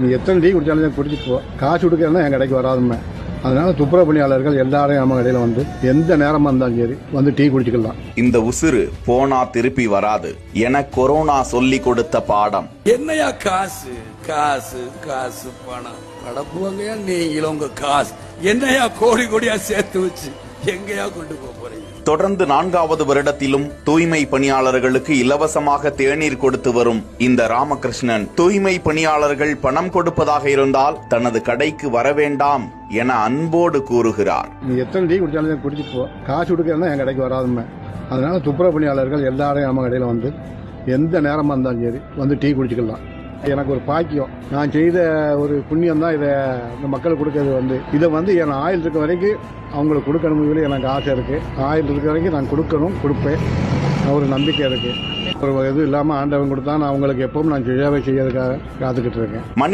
நீ எத்தனை டீ குடிச்சாலும் குடிச்சிட்டு போ, காசு கொடுக்கறதுனா என் கடைக்கு வராதுமே. அதனால துப்புரவு பணியாளர்கள் எல்லாரும் நம்ம கடையில வந்து எந்த நேரமா இருந்தாலும் சரி வந்து டீ குடிச்சுக்கலாம். இந்த உசுறு போனா திருப்பி வராது என கொரோனா சொல்லி கொடுத்த பாடம். என்னையா காசு காசு காசு பணம் கடப்புவாங்கயா நீங்களும் உங்க காசு என்னையா கோடி கோடியா சேர்த்து வச்சு எங்கயா கொண்டு போறீங்க? தொடர்ந்து 4வது வருடத்திலும் தூய்மை பணியாளர்களுக்கு இலவசமாக தேநீர் கொடுத்து வரும் இந்த ராமகிருஷ்ணன், தூய்மை பணியாளர்கள் பணம் கொடுப்பதாக இருந்தால் தனது கடைக்கு வர வேண்டாம் என அன்போடு கூறுகிறார். நீ எத்தனை டீ குடிச்சாலும் குடிச்சிட்டு போ, காசு கொடுக்கறதுனா என் கடைக்கு வராதுமே. அதனால துப்புரவு பணியாளர்கள் எல்லாரும் நம்ம கடையில வந்து எந்த நேரமா இருந்தாலும் சரி வந்து டீ குடிச்சுக்கலாம். எனக்கு ஒரு பாக்கியம், நான் செய்த ஒரு புண்ணியம் தான் இதை இந்த மக்களுக்கு கொடுக்கறது. இதை என் ஆயுள் இருக்க வரைக்கும் அவங்களுக்கு கொடுக்கணும் எனக்கு ஆசை இருக்கு. ஆயுள் இருக்க வரைக்கும் நான் கொடுப்பேன், ஒரு நம்பிக்கை இருக்கு. ஒரு இது இல்லாமல் ஆண்டவன் கொடுத்தா நான் அவங்களுக்கு எப்பவும் நான் செய்யறதுக்காக காத்துக்கிட்டு இருக்கேன்.